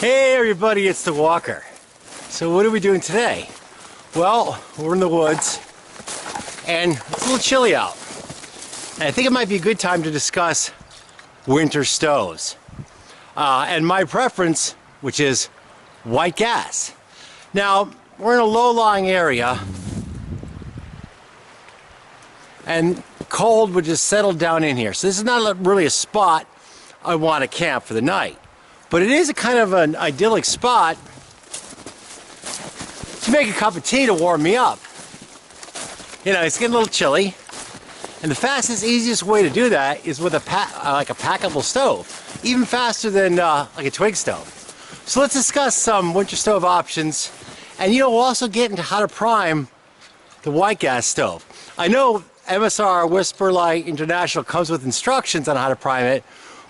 Hey everybody, it's the Walker. So what are we doing today? Well, we're in the woods and it's a little chilly out. And I think it might be a good time to discuss winter stoves. And my preference, which is white gas. Now, we're in a low-lying area and cold would just settle down in here. So this is not really a spot I want to camp for the night. But it is a kind of an idyllic spot to make a cup of tea to warm me up. You know, it's getting a little chilly, and the fastest, easiest way to do that is with like a packable stove, even faster than like a twig stove. So let's discuss some winter stove options, and we'll also get into how to prime the white gas stove. I know MSR Whisperlite International comes with instructions on how to prime it,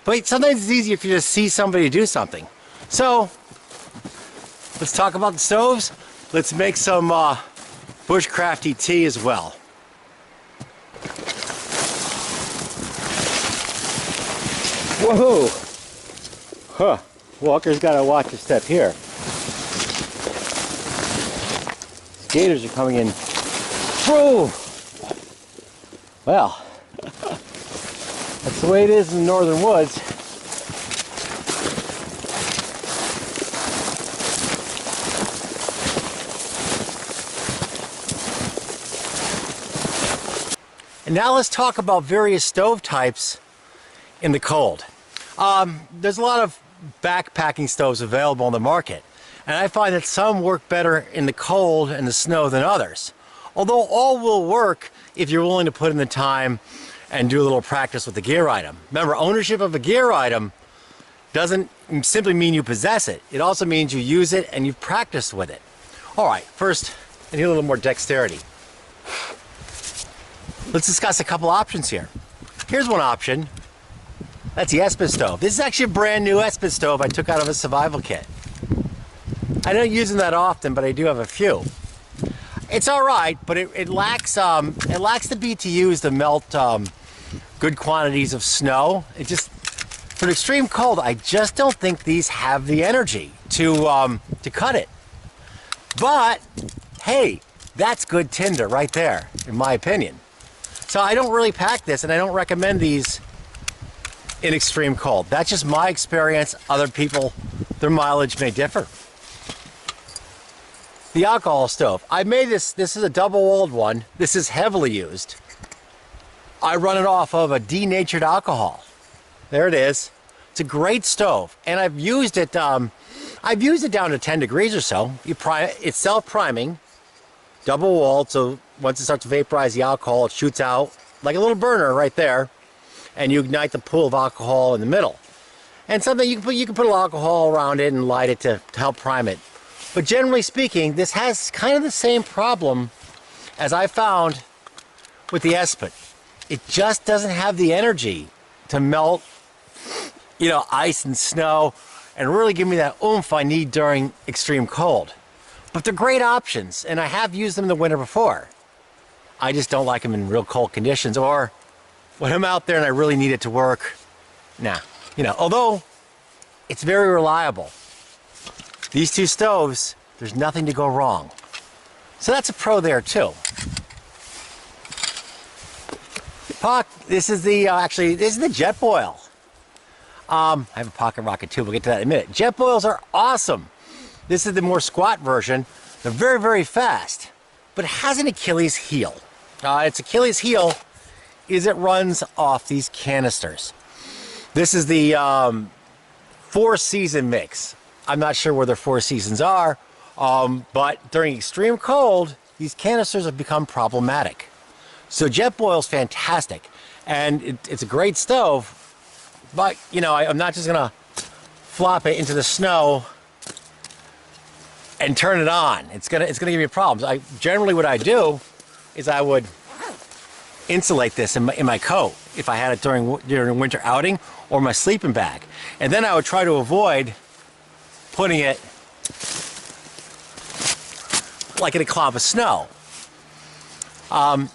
but sometimes it's easier if you just see somebody do something. So, let's talk about the stoves. Let's make some bushcrafty tea as well. Whoa! Huh. Walker's got to watch a step here. Gators are coming in. Whoa! Well. That's the way it is in the northern woods. And now let's talk about various stove types in the cold. There's a lot of backpacking stoves available on the market, and I find that some work better in the cold and the snow than others. Although all will work if you're willing to put in the time and do a little practice with the gear item. Remember, ownership of a gear item doesn't simply mean you possess it. It also means you use it and you've practiced with it. All right, first, I need a little more dexterity. Let's discuss a couple options here. Here's one option. That's the Espen stove. This is actually a brand new Espen stove I took out of a survival kit. I don't use them that often, but I do have a few. It's all right, but it lacks the BTUs to melt good quantities of snow. It just, for an extreme cold, I just don't think these have the energy to cut it. But hey, that's good tinder right there, in my opinion. So I don't really pack this, and I don't recommend these in extreme cold. That's just my experience. Other people, their mileage may differ. The alcohol stove. I made this is a double-walled one. This is heavily used. I run it off of a denatured alcohol. There it is. It's a great stove, and I've used it down to 10 degrees or so. You prime it. It's self-priming, double-walled, so once it starts to vaporize the alcohol, it shoots out like a little burner right there, and you ignite the pool of alcohol in the middle. And something you can put a little alcohol around it and light it to help prime it. But generally speaking, this has kind of the same problem as I found with the Espen. It just doesn't have the energy to melt, ice and snow and really give me that oomph I need during extreme cold. But they're great options, and I have used them in the winter before. I just don't like them in real cold conditions, or when I'm out there and I really need it to work. Nah, although it's very reliable. These two stoves, there's nothing to go wrong. So that's a pro there too. This is the jet boil. I have a pocket rocket too, we'll get to that in a minute. Jet boils are awesome. This is the more squat version. They're very, very fast, but it has an Achilles heel. Its Achilles heel is it runs off these canisters. This is the 4-season mix. I'm not sure where their 4 seasons are, but during extreme cold, these canisters have become problematic. So jet boil's fantastic, and it's a great stove, but I'm not just gonna flop it into the snow and turn it on. It's gonna give me problems. Generally what I do is I would insulate this in my coat if I had it during winter outing, or my sleeping bag, and then I would try to avoid putting it like in a clump of snow.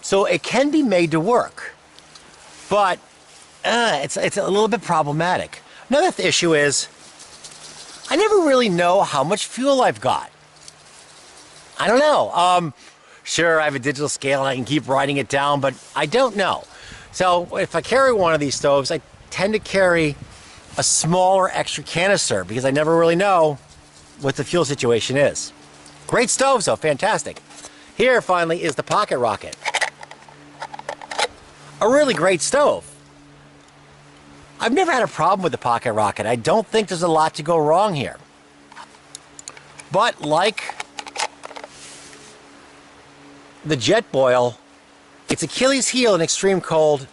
So it can be made to work, but it's a little bit problematic. Another issue is I never really know how much fuel I've got. I don't know. Sure, I have a digital scale and I can keep writing it down, but I don't know. So if I carry one of these stoves, I tend to carry a smaller extra canister because I never really know what the fuel situation is. Great stoves though, fantastic. Here finally is the Pocket Rocket. A really great stove. I've never had a problem with the Pocket Rocket. I don't think there's a lot to go wrong here. But like the Jetboil, its Achilles heel in extreme cold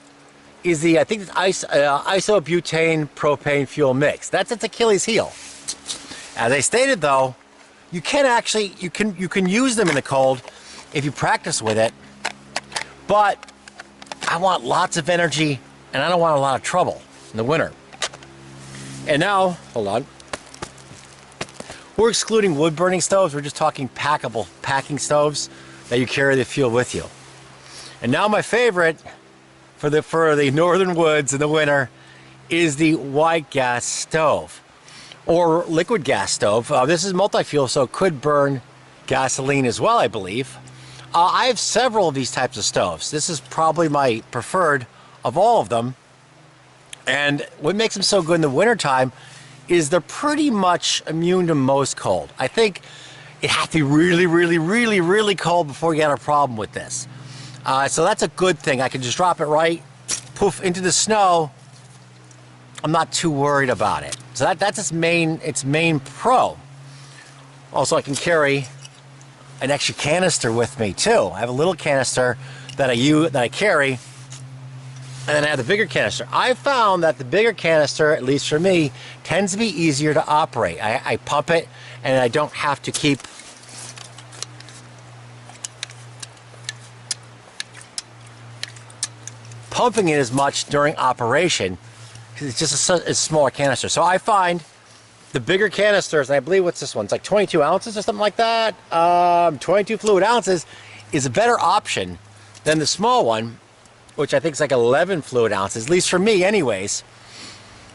is the, I think it's isobutane propane fuel mix. That's its Achilles heel. As I stated though, you can actually, you can use them in the cold if you practice with it, but I want lots of energy and I don't want a lot of trouble in the winter. And now, hold on. We're excluding wood burning stoves. We're just talking packable packing stoves that you carry the fuel with you. And now my favorite for the northern woods in the winter is the white gas stove or liquid gas stove. This is multi-fuel, so it could burn gasoline as well, I believe. I have several of these types of stoves. This is probably my preferred of all of them. And what makes them so good in the wintertime is they're pretty much immune to most cold. I think it has to be really, really, really, really cold before you get a problem with this. So that's a good thing. I can just drop it right, poof, into the snow. I'm not too worried about it. So that's its main pro. Also, I can carry an extra canister with me too. I have a little canister that I carry, and then I have the bigger canister. I found that the bigger canister, at least for me, tends to be easier to operate. I pump it and I don't have to keep pumping it as much during operation because it's just a smaller canister. So I find the bigger canisters, and I believe what's this one? It's like 22 ounces or something like that. 22 fluid ounces is a better option than the small one, which I think is like 11 fluid ounces, at least for me anyways.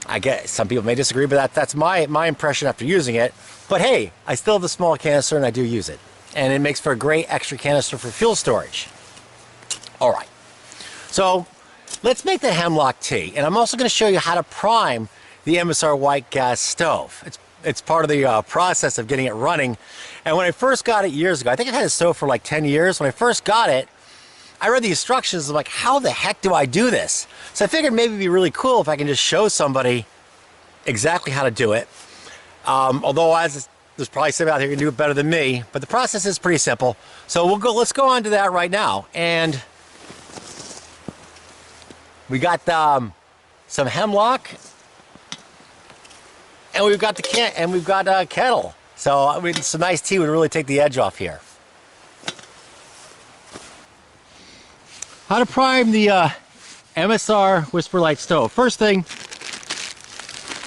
I guess some people may disagree, but that's my impression after using it. But hey, I still have the small canister and I do use it. And it makes for a great extra canister for fuel storage. All right, so let's make the hemlock tea. And I'm also gonna show you how to prime the MSR white gas stove. It's part of the process of getting it running. And when I first got it years ago, I think I've had a stove for like 10 years. When I first got it, I read the instructions. I'm like, how the heck do I do this? So I figured maybe it'd be really cool if I can just show somebody exactly how to do it. Although there's probably somebody out there who can do it better than me, but the process is pretty simple. So let's go on to that right now. And we got some hemlock, and we've got a kettle. So I mean, some nice tea would really take the edge off here. How to prime the MSR Whisperlite stove. First thing,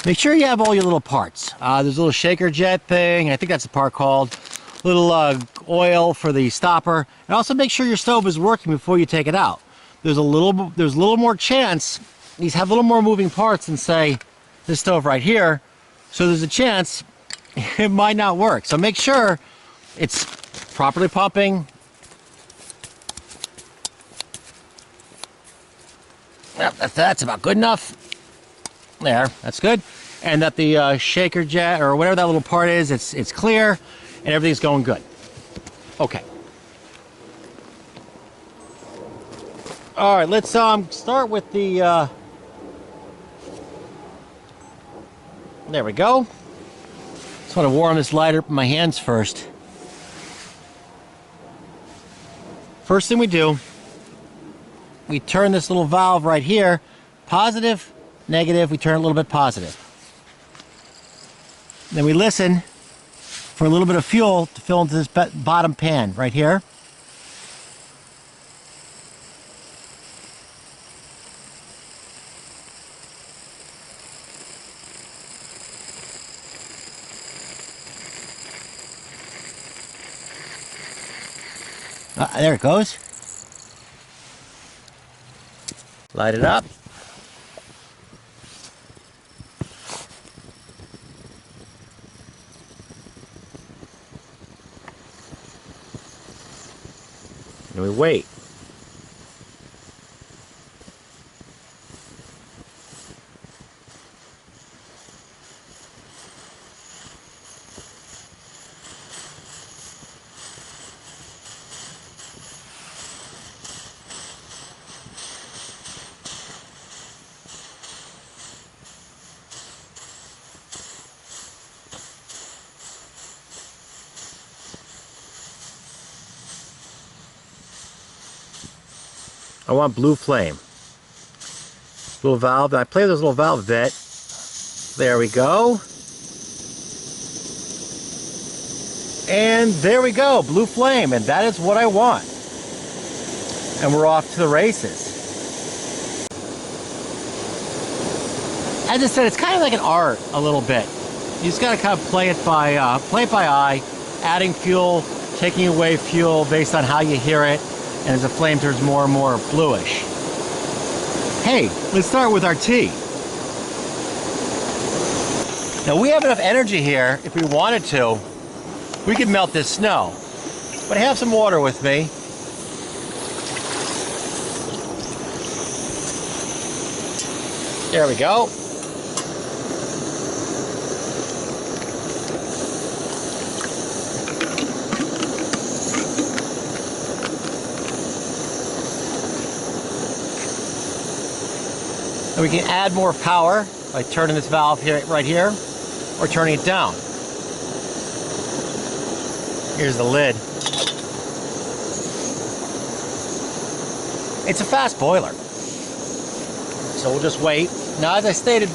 make sure you have all your little parts. There's a little shaker jet thing, I think that's the part called. Little oil for the stopper. And also make sure your stove is working before you take it out. There's a little more chance, these have a little more moving parts than say this stove right here. So there's a chance it might not work. So make sure it's properly pumping. Yep, that's about good enough. There, that's good. And that the shaker jet or whatever that little part is, it's clear and everything's going good. Okay. All right, let's start with the. There we go. Just want to warm this lighter up in my hands first. First thing we do, we turn this little valve right here, positive, negative, we turn it a little bit positive. Then we listen for a little bit of fuel to fill into this bottom pan right here. There it goes. Light it up. And we wait. I want blue flame. Little valve. I play with this little valve bit. There we go. And there we go, blue flame, and that is what I want. And we're off to the races. As I said, it's kind of like an art a little bit. You just gotta kind of play it by eye, adding fuel, taking away fuel based on how you hear it, and as the flame turns more and more bluish. Hey, let's start with our tea. Now we have enough energy here, if we wanted to, we could melt this snow. But I have some water with me. There we go. And we can add more power by turning this valve here, right here, or turning it down. Here's the lid. It's a fast boiler. So we'll just wait. Now, as I stated,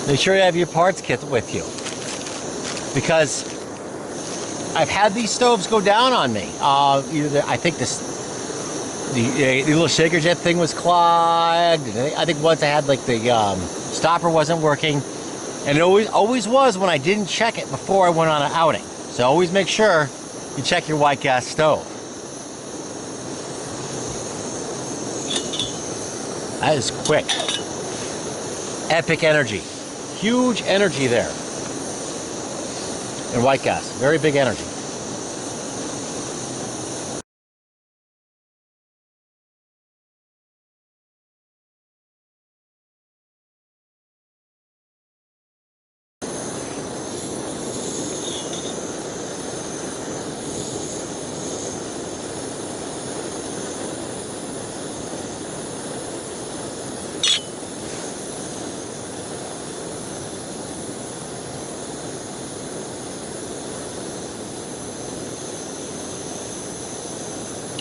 make sure you have your parts kit with you. Because I've had these stoves go down on me. I think the little shaker jet thing was clogged. I think once I had like the stopper wasn't working. And it always was when I didn't check it before I went on an outing. So always make sure you check your white gas stove. That is quick. Epic energy. Huge energy there. And white gas, very big energy.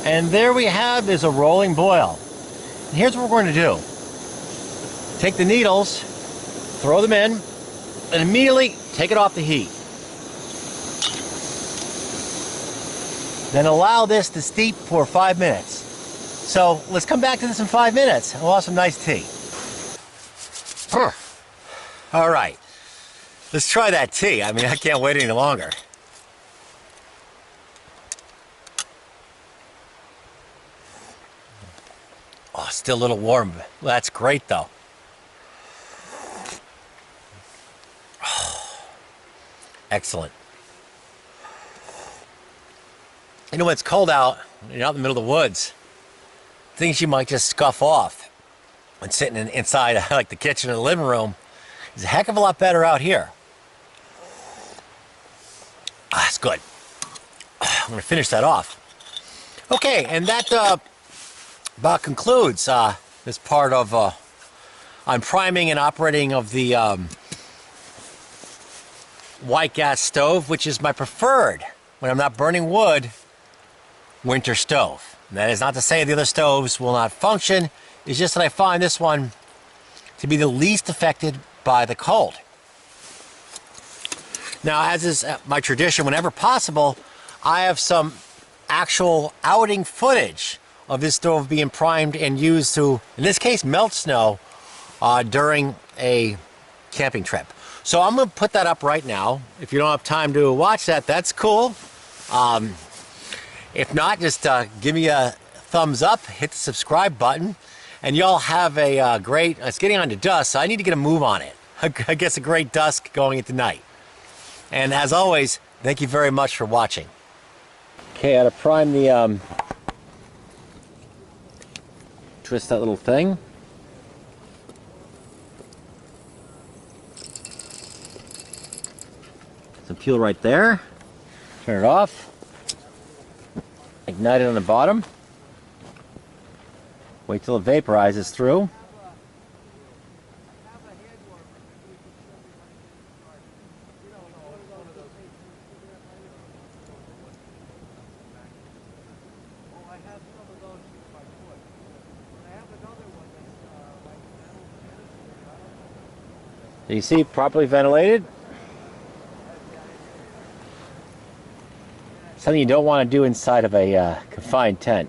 And there we have is a rolling boil. And here's what we're going to do. Take the needles, throw them in, and immediately take it off the heat. Then allow this to steep for 5 minutes. So let's come back to this in 5 minutes and we'll have some nice tea. All right, let's try that tea. I mean, I can't wait any longer. Oh, still a little warm. Well, that's great though. Oh, excellent. You know, when it's cold out, you're out in the middle of the woods, things you might just scuff off when sitting inside like the kitchen or the living room is a heck of a lot better out here. Ah, that's good. I'm going to finish that off. Okay, and that about concludes this part of I'm priming and operating of the white gas stove, which is my preferred, when I'm not burning wood, winter stove. And that is not to say the other stoves will not function. It's just that I find this one to be the least affected by the cold. Now, as is my tradition, whenever possible, I have some actual outing footage of this stove being primed and used to, in this case, melt snow during a camping trip. So I'm going to put that up right now. If you don't have time to watch that, that's cool. If not, just give me a thumbs up, hit the subscribe button, and y'all have a great, it's getting on to dusk, so I need to get a move on it. I guess a great dusk going into night. And as always, thank you very much for watching. Okay, I gotta prime the twist that little thing. Some fuel right there. Turn it off. Ignite it on the bottom. Wait till it vaporizes through. So you see, properly ventilated. Something you don't want to do inside of a confined tent.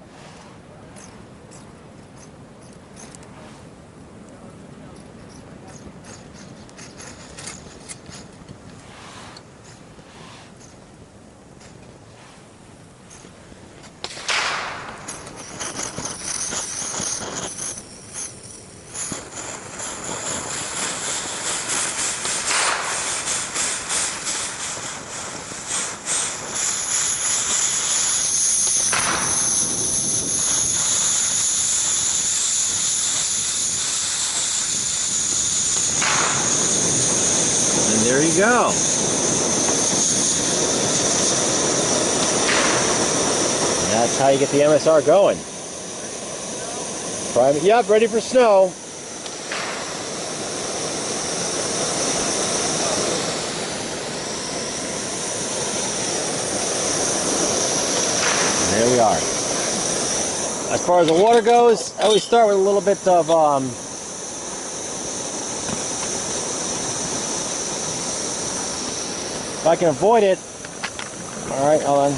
And there you go. And that's how you get the MSR going. Prime it. Yep, ready for snow. There we are. As far as the water goes, I always start with a little bit of if I can avoid it. Alright, hold on.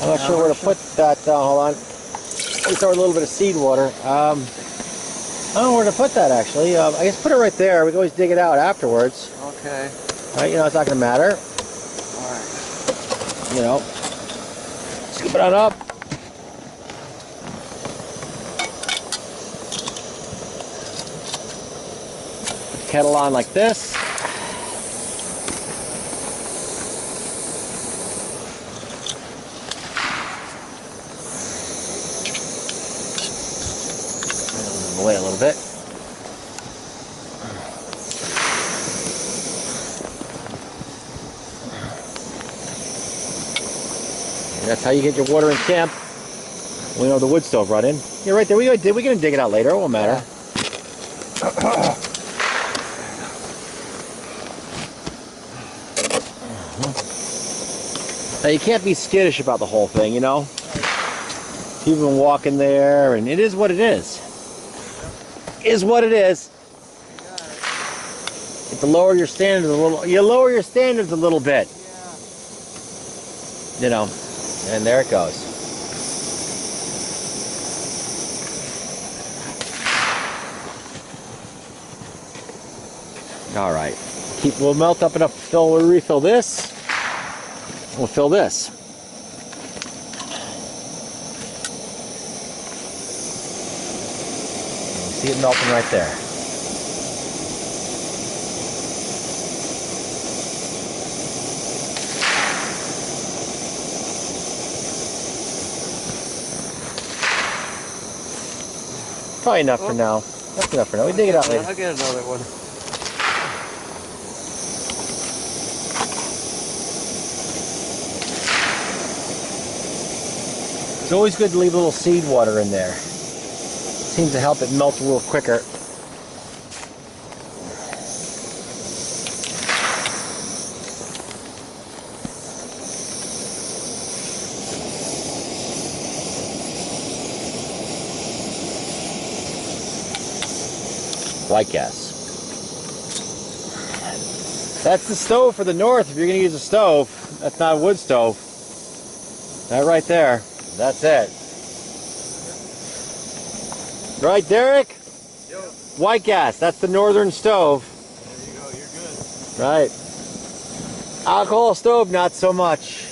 I'm not sure where to put that. Hold on. Let me start with a little bit of seed water. I don't know where to put that actually. I guess put it right there. We can always dig it out afterwards. Okay. Alright, you know, it's not going to matter. Alright. You know, scoop it on up. Put the kettle on like this. Away a little bit. And that's how you get your water in camp. We know the wood stove running. You're right there. We're gonna dig it out later. It won't matter. Now you can't be skittish about the whole thing, you know. People been walking there, and it is what it is. Is what it is. You have to lower your standards a little. You lower your standards a little bit. You know, and there it goes. All right. We'll melt up enough. We'll refill this. We'll fill this. See it melting right there. Probably enough for now. That's enough for now. We dig it out later. I'll get another one. It's always good to leave a little seed water in there. Seems to help it melt a little quicker. White gas. That's the stove for the north if you're going to use a stove. That's not a wood stove. That right there. That's it. Right, Derek? Yo. White gas. That's the northern stove. There you go. You're good. Right. Alcohol stove, not so much.